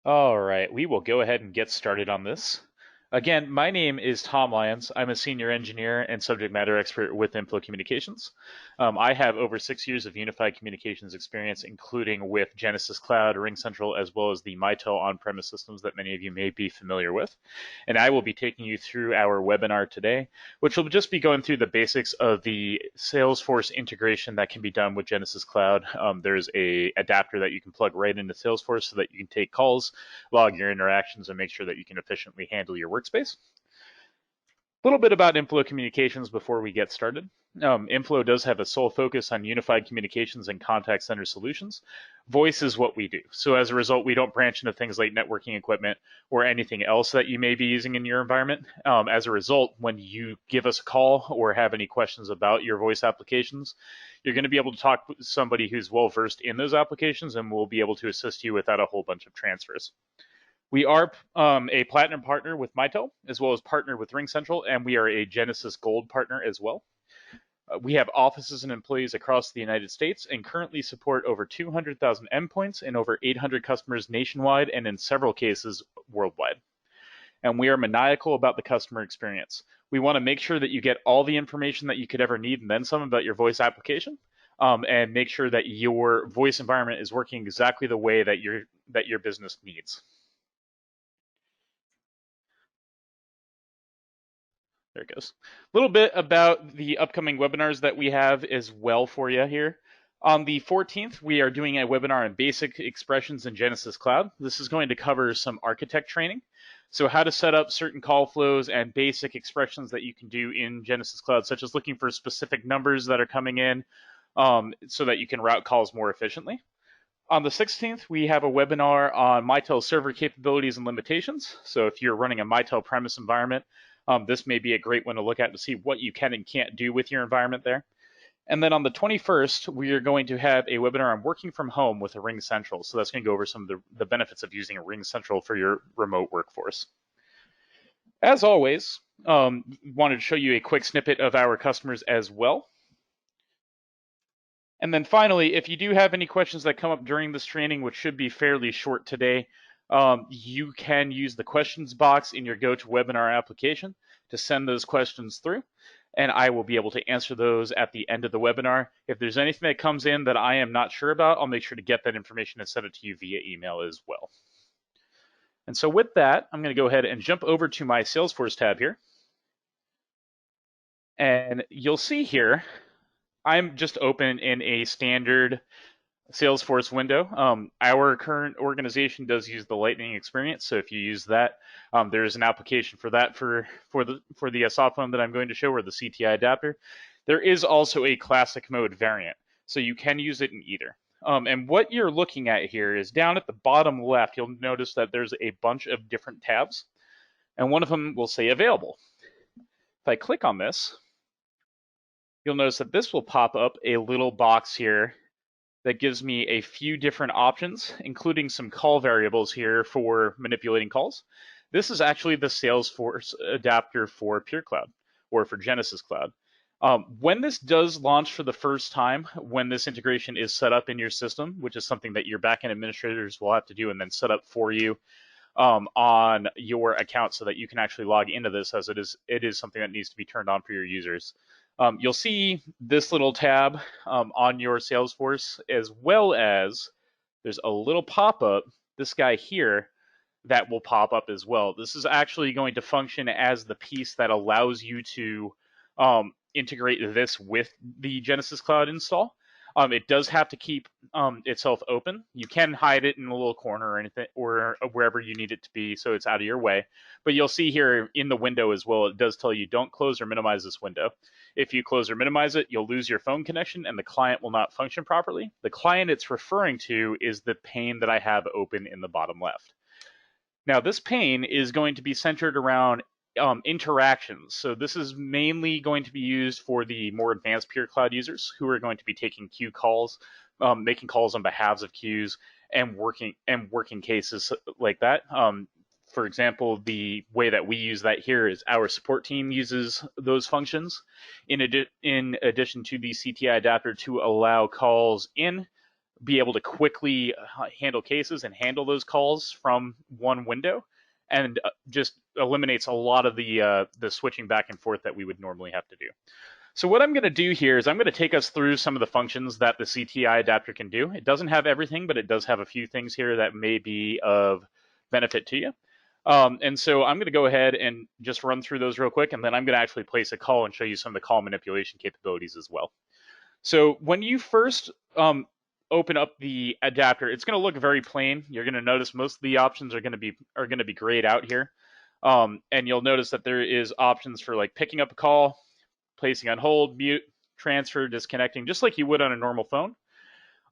All right, we will go ahead and get started on this. Again, my name is Tom Lyons. I'm a senior engineer and subject matter expert with Inflow Communications. I have over 6 years of unified communications experience, including with Genesys Cloud, RingCentral, as well as the Mitel on-premise systems that many of you may be familiar with. And I will be taking you through our webinar today, which will just be going through the basics of the Salesforce integration that can be done with Genesys Cloud. There's a adapter that you can plug right into Salesforce so that you can take calls, log your interactions, and make sure that you can efficiently handle your workspace. A little bit about Inflow Communications before we get started. Inflow does have a sole focus on unified communications and contact center solutions. Voice is what we do. So as a result, we don't branch into things like networking equipment or anything else that you may be using in your environment. As a result, when you give us a call or have any questions about your voice applications, you're going to be able to talk with somebody who's well versed in those applications and will be able to assist you without a whole bunch of transfers. We are a platinum partner with Mitel, as well as partner with RingCentral, and we are a Genesys Gold partner as well. We have offices and employees across the United States and currently support over 200,000 endpoints and over 800 customers nationwide and in several cases worldwide. And we are maniacal about the customer experience. We want to make sure that you get all the information that you could ever need and then some about your voice application, and make sure that your voice environment is working exactly the way that your business needs. There it goes. A little bit about the upcoming webinars that we have as well for you here. On the 14th, we are doing a webinar on basic expressions in Genesys Cloud. This is going to cover some architect training. So how to set up certain call flows and basic expressions that you can do in Genesys Cloud, such as looking for specific numbers that are coming in so that you can route calls more efficiently. On the 16th, we have a webinar on Mitel server capabilities and limitations. So if you're running a Mitel premise environment, this may be a great one to look at to see what you can and can't do with your environment there. And then on the 21st, we are going to have a webinar on working from home with a RingCentral. So that's going to go over some of the benefits of using a RingCentral for your remote workforce. As always, wanted to show you a quick snippet of our customers as well. And then finally, if you do have any questions that come up during this training, which should be fairly short today, you can use the questions box in your GoToWebinar application to send those questions through, and I will be able to answer those at the end of the webinar. If there's anything that comes in that I am not sure about, I'll make sure to get that information and send it to you via email as well. And so with that, I'm going to go ahead and jump over to my Salesforce tab here. And you'll see here, I'm just open in a standard Salesforce window. Our current organization does use the Lightning experience, so if you use that, there's an application for that for the soft phone that I'm going to show, or the CTI adapter. There is also a classic mode variant, so you can use it in either. And what you're looking at here is down at the bottom left, you'll notice that there's a bunch of different tabs, and one of them will say available. If I click on this, you'll notice that this will pop up a little box here that gives me a few different options, including some call variables here for manipulating calls. This is actually the Salesforce Adapter for Pure Cloud, or for Genesys Cloud. When this does launch for the first time, when this integration is set up in your system, which is something that your backend administrators will have to do and then set up for you on your account so that you can actually log into this, as it is something that needs to be turned on for your users. You'll see this little tab on your Salesforce, as well as there's a little pop-up, this guy here, that will pop up as well. This is actually going to function as the piece that allows you to integrate this with the Genesys Cloud install. It does have to keep itself open. You can hide it in a little corner or anything, or wherever you need it to be, so it's out of your way. But you'll see here in the window as well, it does tell you don't close or minimize this window. If you close or minimize it, you'll lose your phone connection and the client will not function properly. The client it's referring to is the pane that I have open in the bottom left. Now, this pane is going to be centered around interactions. So this is mainly going to be used for the more advanced Pure Cloud users who are going to be taking queue calls, making calls on behalf of queues, and working cases like that. For example, the way that we use that here is our support team uses those functions in addition to the CTI adapter to allow calls in be able to quickly handle cases and handle those calls from one window, and just eliminates a lot of the switching back and forth that we would normally have to do. So what I'm going to do here is I'm going to take us through some of the functions that the CTI adapter can do. It doesn't have everything, but it does have a few things here that may be of benefit to you. And so I'm going to go ahead and just run through those real quick, and then I'm going to actually place a call and show you some of the call manipulation capabilities as well. So when you first open up the adapter, it's going to look very plain. You're going to notice most of the options are going to be grayed out here, and you'll notice that there is options for like picking up a call, placing on hold, mute, transfer, disconnecting, just like you would on a normal phone.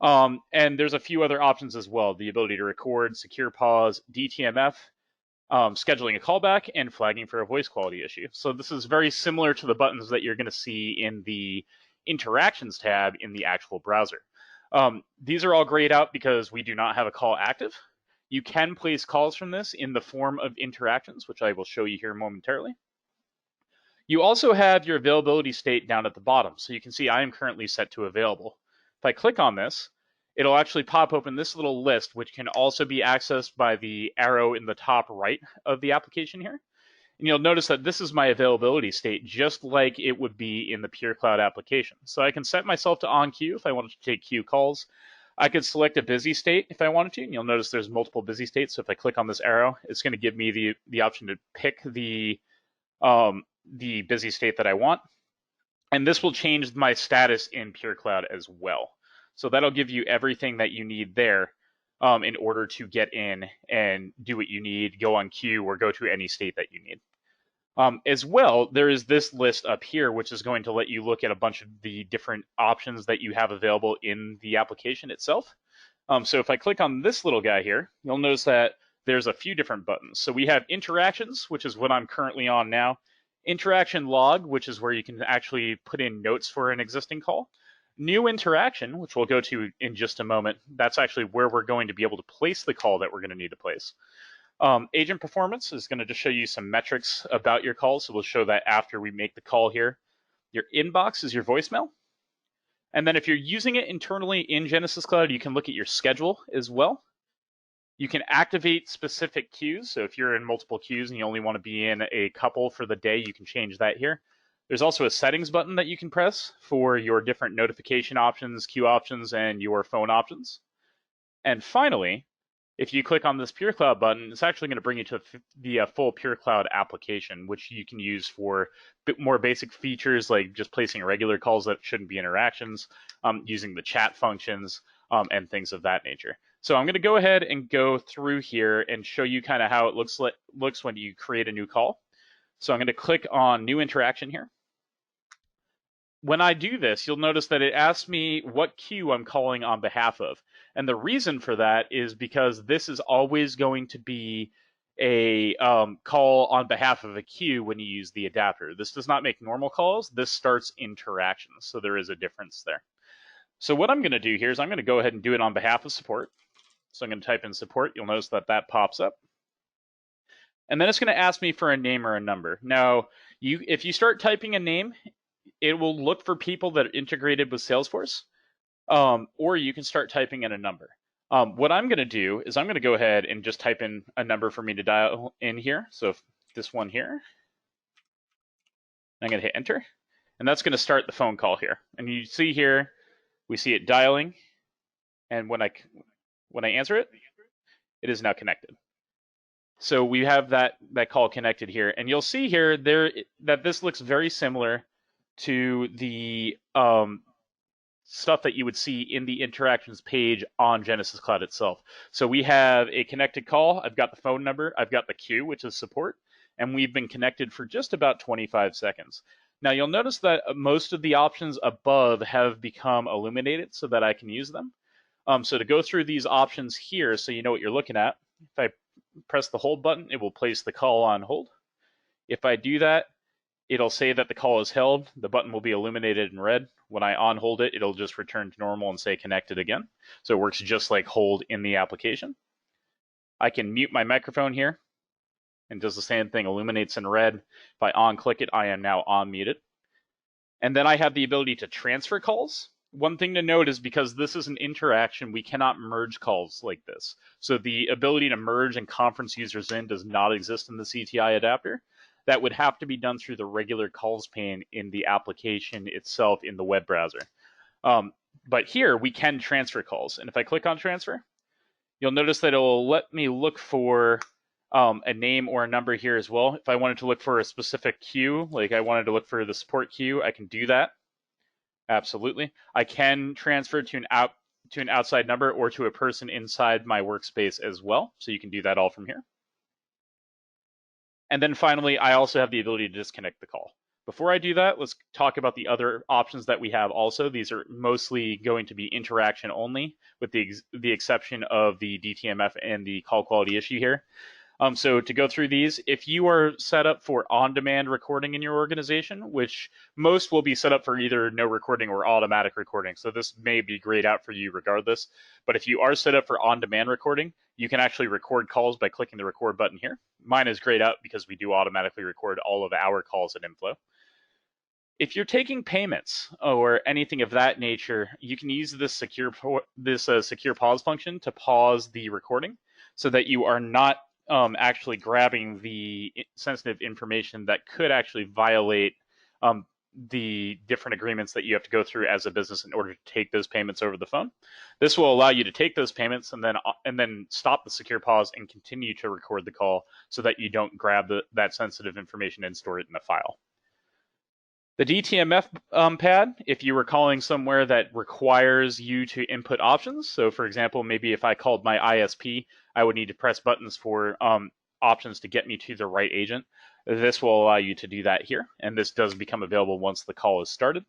And there's a few other options as well: the ability to record, secure pause, DTMF, scheduling a callback, and flagging for a voice quality issue. So this is very similar to the buttons that you're going to see in the Interactions tab in the actual browser. These are all grayed out because we do not have a call active. You can place calls from this in the form of interactions, which I will show you here momentarily. You also have your availability state down at the bottom. So you can see I am currently set to available. If I click on this, it'll actually pop open this little list, which can also be accessed by the arrow in the top right of the application here. And you'll notice that this is my availability state, just like it would be in the Pure Cloud application. So I can set myself to on queue if I wanted to take queue calls. I could select a busy state if I wanted to, and you'll notice there's multiple busy states. So if I click on this arrow, it's going to give me the option to pick the busy state that I want. And this will change my status in Pure Cloud as well. So that'll give you everything that you need there in order to get in and do what you need, go on queue, or go to any state that you need. As well, there is this list up here, which is going to let you look at a bunch of the different options that you have available in the application itself. So if I click on this little guy here, you'll notice that there's a few different buttons. So we have interactions, which is what I'm currently on now. Interaction log, which is where you can actually put in notes for an existing call. New interaction, which we'll go to in just a moment. That's actually where we're going to be able to place the call that we're going to need to place. Agent performance is going to just show you some metrics about your call. So we'll show that after we make the call here. Your inbox is your voicemail. And then if you're using it internally in Genesys Cloud, you can look at your schedule as well. You can activate specific queues. So if you're in multiple queues and you only want to be in a couple for the day, you can change that here. There's also a settings button that you can press for your different notification options, queue options, and your phone options. And finally, if you click on this Pure Cloud button, it's actually going to bring you to the full Pure Cloud application, which you can use for a bit more basic features like just placing regular calls that shouldn't be interactions, using the chat functions, and things of that nature. So I'm going to go ahead and go through here and show you kind of how it looks when you create a new call. So I'm going to click on New Interaction here. When I do this, you'll notice that it asks me what queue I'm calling on behalf of. And the reason for that is because this is always going to be a call on behalf of a queue when you use the adapter. This does not make normal calls. This starts interactions. So there is a difference there. So what I'm going to do here is I'm going to go ahead and do it on behalf of support. So I'm going to type in support. You'll notice that that pops up. And then it's going to ask me for a name or a number. Now, if you start typing a name, it will look for people that are integrated with Salesforce, or you can start typing in a number. What I'm going to do is I'm going to go ahead and just type in a number for me to dial in here. So this one here, I'm going to hit enter, and that's going to start the phone call here. And you see here, we see it dialing, and when I answer it, it is now connected. So we have that call connected here, and you'll see here that this looks very similar to the stuff that you would see in the interactions page on Genesys Cloud itself. So we have a connected call. I've got the phone number. I've got the queue, which is support, and we've been connected for just about 25 seconds. Now you'll notice that most of the options above have become illuminated so that I can use them. So to go through these options here so you know what you're looking at, if I press the hold button, it will place the call on hold. If I do that, it'll say that the call is held. The button will be illuminated in red. When I on hold it, it'll just return to normal and say connected again. So it works just like hold in the application. I can mute my microphone here and does the same thing, illuminates in red. If I on click it, I am now on muted. And then I have the ability to transfer calls. one thing to note is because this is an interaction, we cannot merge calls like this. So the ability to merge and conference users in does not exist in the CTI adapter. That would have to be done through the regular calls pane in the application itself in the web browser. But here we can transfer calls. And if I click on transfer, you'll notice that it will let me look for a name or a number here as well. If I wanted to look for a specific queue, like I wanted to look for the support queue, I can do that. Absolutely. I can transfer to an outside number or to a person inside my workspace as well. So you can do that all from here. And then finally, I also have the ability to disconnect the call. Before I do that, let's talk about the other options that we have also. These are mostly going to be interaction only, with the exception of the DTMF and the call quality issue here. So to go through these, if you are set up for on-demand recording in your organization, which most will be set up for either no recording or automatic recording, so this may be grayed out for you regardless, but if you are set up for on-demand recording, you can actually record calls by clicking the record button here. Mine is grayed out because we do automatically record all of our calls at Inflow. If you're taking payments or anything of that nature, you can use this secure pause function to pause the recording so that you are not actually grabbing the sensitive information that could actually violate the different agreements that you have to go through as a business in order to take those payments over the phone. This will allow you to take those payments and then stop the secure pause and continue to record the call so that you don't grab that sensitive information and store it in a file. The DTMF pad, if you were calling somewhere that requires you to input options, so for example, maybe if I called my ISP, I would need to press buttons for options to get me to the right agent. This will allow you to do that here, and this does become available once the call is started.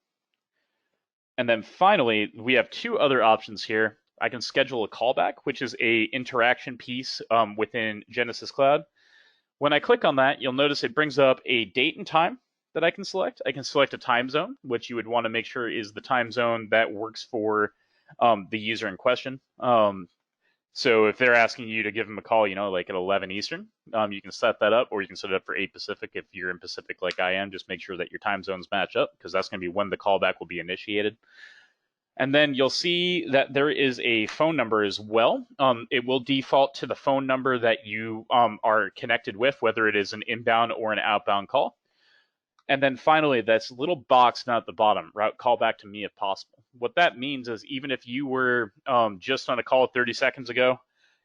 And then finally, we have two other options here. I can schedule a callback, which is a interaction piece within Genesys Cloud. When I click on that, you'll notice it brings up a date and time that I can select. I can select a time zone, which you would want to make sure is the time zone that works for the user in question. So if they're asking you to give them a call, like at 11 Eastern, you can set that up, or you can set it up for 8 Pacific if you're in Pacific like I am. Just make sure that your time zones match up, because that's going to be when the callback will be initiated. And then you'll see that there is a phone number as well. It will default to the phone number that you are connected with, whether it is an inbound or an outbound call. And then finally, this little box down at the bottom, route callback to me if possible. What that means is even if you were just on a call 30 seconds ago,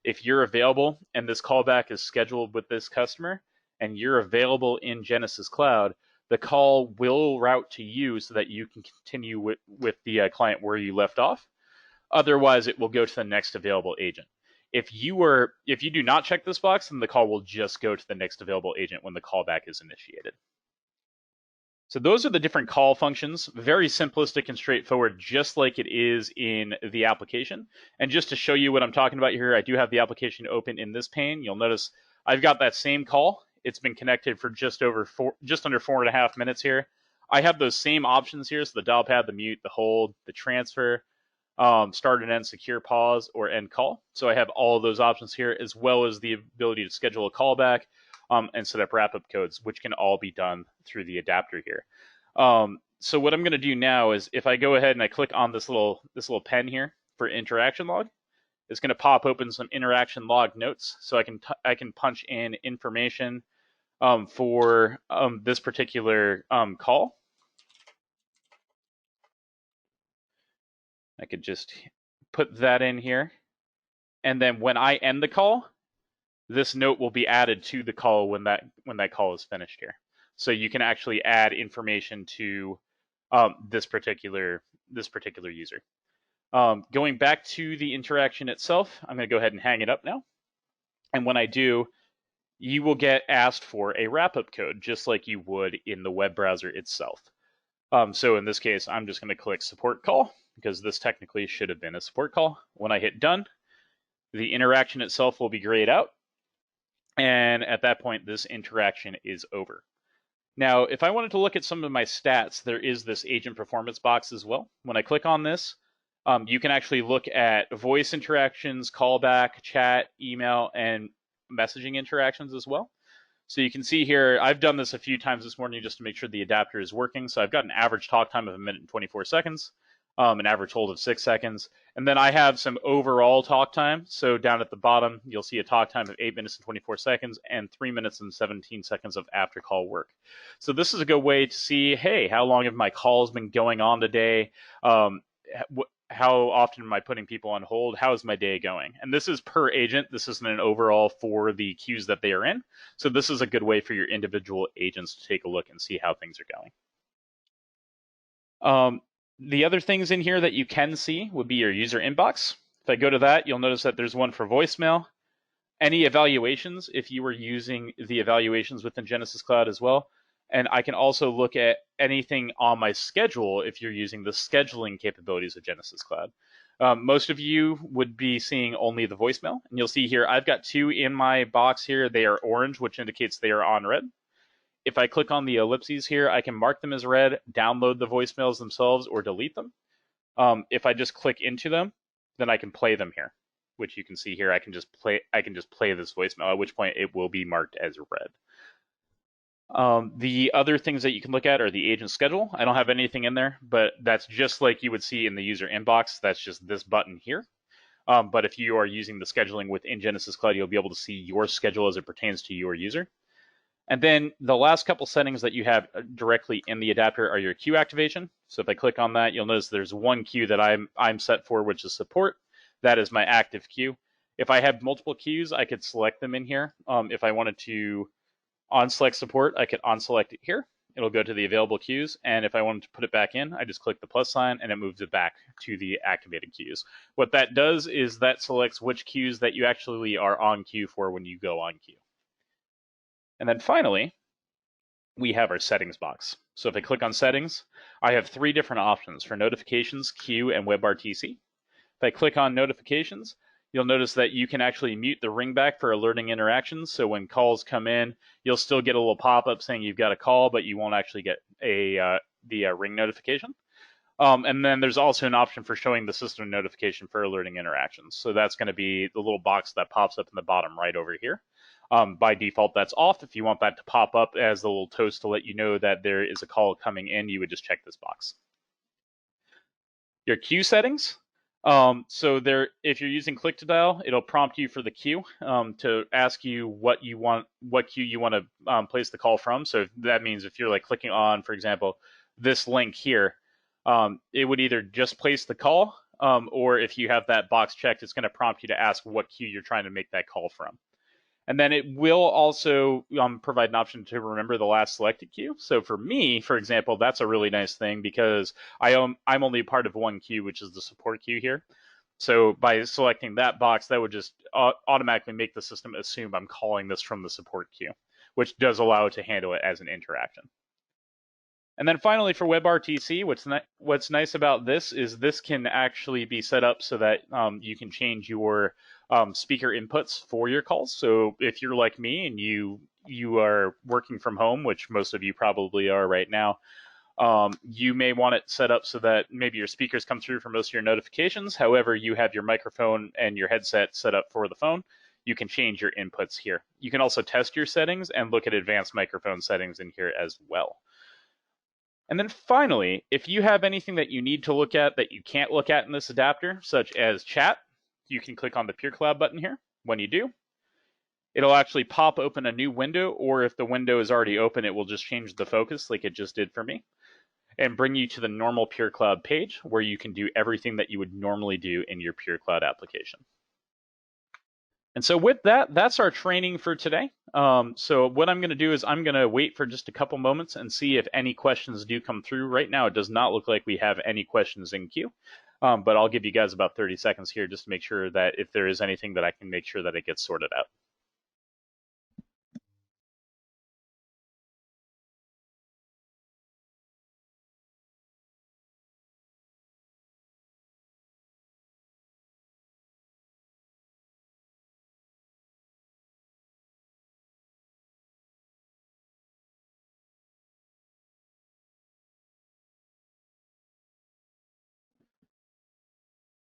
if you're available and this callback is scheduled with this customer and you're available in Genesys Cloud, the call will route to you so that you can continue with the client where you left off. Otherwise, it will go to the next available agent. If you do not check this box, then the call will just go to the next available agent when the callback is initiated. So those are the different call functions, very simplistic and straightforward, just like it is in the application. And just to show you what I'm talking about here, I do have the application open in this pane. You'll notice I've got that same call. It's been connected for just under 4.5 minutes here. I have those same options here, so the dial pad, the mute, the hold, the transfer, start and end secure pause, or end call. So I have all of those options here, as well as the ability to schedule a callback, and set up wrap-up codes, which can all be done through the adapter here. So what I'm going to do now is if I go ahead and I click on this little pen here for interaction log, it's going to pop open some interaction log notes. So I can punch in information for this particular call. I could just put that in here. And then when I end the call, this note will be added to the call when that call is finished here. So you can actually add information to this particular user. Going back to the interaction itself, I'm going to go ahead and hang it up now. And when I do, you will get asked for a wrap-up code, just like you would in the web browser itself. So in this case, I'm just going to click support call, because this technically should have been a support call. When I hit done, the interaction itself will be grayed out. And at that point, this interaction is over. Now, if I wanted to look at some of my stats, there is this agent performance box as well. When I click on this, you can actually look at voice interactions, callback, chat, email, and messaging interactions as well. So you can see here, I've done this a few times this morning just to make sure the adapter is working. So I've got an average talk time of 1 minute and 24 seconds. an average hold of 6 seconds. And then I have some overall talk time. So down at the bottom, you'll see a talk time of 8 minutes and 24 seconds and 3 minutes and 17 seconds of after call work. So this is a good way to see, hey, how long have my calls been going on today? How often am I putting people on hold? How is my day going? And this is per agent. This isn't an overall for the queues that they are in. So this is a good way for your individual agents to take a look and see how things are going. The other things in here that you can see would be your user inbox. If I go to that, you'll notice that there's one for voicemail. Any evaluations, if you were using the evaluations within Genesys Cloud as well. And I can also look at anything on my schedule if you're using the scheduling capabilities of Genesys Cloud. Most of you would be seeing only the voicemail. And you'll see here, I've got 2 in my box here. They are orange, which indicates they are on red. If I click on the ellipses here, I can mark them as red, download the voicemails themselves, or delete them. If I just click into them, then I can play them here, which you can see here. I can just play this voicemail, at which point it will be marked as red. The other things that you can look at are the agent schedule. I don't have anything in there, but that's just like you would see in the user inbox. That's just this button here. But if you are using the scheduling within Genesys Cloud, you'll be able to see your schedule as it pertains to your user. And then the last couple settings that you have directly in the adapter are your queue activation. So if I click on that, you'll notice there's one queue that I'm set for, which is support. That is my active queue. If I have multiple queues, I could select them in here. If I wanted to unselect support, I could unselect it here. It'll go to the available queues. And if I wanted to put it back in, I just click the plus sign and it moves it back to the activated queues. What that does is that selects which queues that you actually are on queue for when you go on queue. And then finally, we have our settings box. So if I click on settings, I have 3 different options for notifications, queue, and WebRTC. If I click on notifications, you'll notice that you can actually mute the ringback for alerting interactions. So when calls come in, you'll still get a little pop-up saying you've got a call, but you won't actually get the ring notification. And then there's also an option for showing the system notification for alerting interactions. So that's going to be the little box that pops up in the bottom right over here. By default, that's off. If you want that to pop up as the little toast to let you know that there is a call coming in, you would just check this box. Your queue settings. So there, if you're using click to dial, it'll prompt you for the queue to ask you what queue you want to place the call from. So that means if you're like clicking on, for example, this link here, it would either just place the call, or if you have that box checked, it's going to prompt you to ask what queue you're trying to make that call from. And then it will also provide an option to remember the last selected queue. So for me, for example, that's a really nice thing because I'm only a part of one queue, which is the support queue here. So by selecting that box, that would just automatically make the system assume I'm calling this from the support queue, which does allow it to handle it as an interaction. And then finally for WebRTC, what's nice about this is this can actually be set up so that you can change your speaker inputs for your calls. So if you're like me and you are working from home, which most of you probably are right now, you may want it set up so that maybe your speakers come through for most of your notifications. However, you have your microphone and your headset set up for the phone. You can change your inputs here. You can also test your settings and look at advanced microphone settings in here as well. And then finally, if you have anything that you need to look at that you can't look at in this adapter, such as chat, you can click on the Pure Cloud button here. When you do, it'll actually pop open a new window, or if the window is already open, it will just change the focus like it just did for me and bring you to the normal Pure Cloud page where you can do everything that you would normally do in your Pure Cloud application. And so with that, that's our training for today. So what I'm going to do is I'm going to wait for just a couple moments and see if any questions do come through. Right now, it does not look like we have any questions in queue, but I'll give you guys about 30 seconds here just to make sure that if there is anything that I can make sure that it gets sorted out.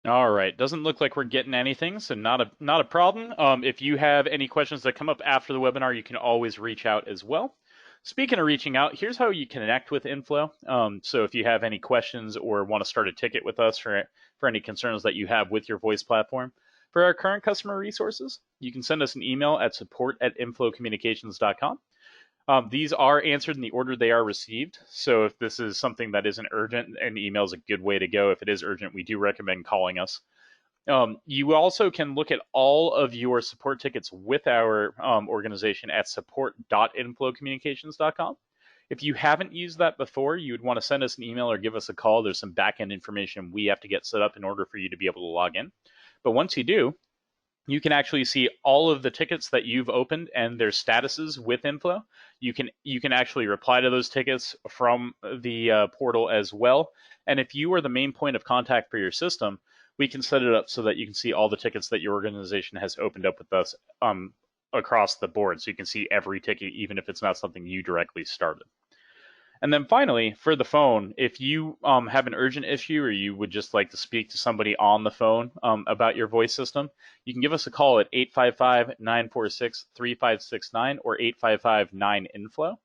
All right, doesn't look like we're getting anything, so not a problem. If you have any questions that come up after the webinar, you can always reach out as well. Speaking of reaching out, here's how you connect with Inflow. So if you have any questions or want to start a ticket with us for any concerns that you have with your voice platform, for our current customer resources, you can send us an email at support@inflowcommunications.com. These are answered in the order they are received. So if this is something that isn't urgent, an email is a good way to go. If it is urgent, we do recommend calling us. You also can look at all of your support tickets with our organization at support.inflowcommunications.com. If you haven't used that before, you would want to send us an email or give us a call. There's some back-end information we have to get set up in order for you to be able to log in. But once you do, you can actually see all of the tickets that you've opened and their statuses with Inflow. You can actually reply to those tickets from the portal as well. And if you are the main point of contact for your system, we can set it up so that you can see all the tickets that your organization has opened up with us across the board. So you can see every ticket, even if it's not something you directly started. And then finally, for the phone, if you have an urgent issue or you would just like to speak to somebody on the phone about your voice system, you can give us a call at 855-946-3569 or 855-9-INFLOW.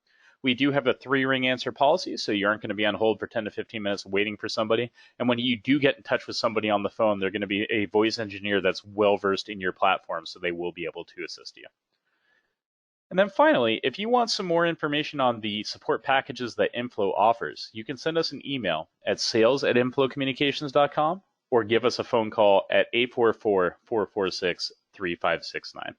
We do have a 3-ring answer policy, so you aren't going to be on hold for 10 to 15 minutes waiting for somebody. And when you do get in touch with somebody on the phone, they're going to be a voice engineer that's well-versed in your platform, so they will be able to assist you. And then finally, if you want some more information on the support packages that Inflow offers, you can send us an email at sales@inflowcommunications.com or give us a phone call at 844-446-3569.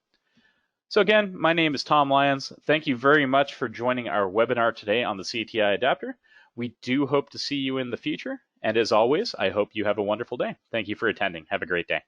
So again, my name is Tom Lyons. Thank you very much for joining our webinar today on the CTI Adapter. We do hope to see you in the future. And as always, I hope you have a wonderful day. Thank you for attending. Have a great day.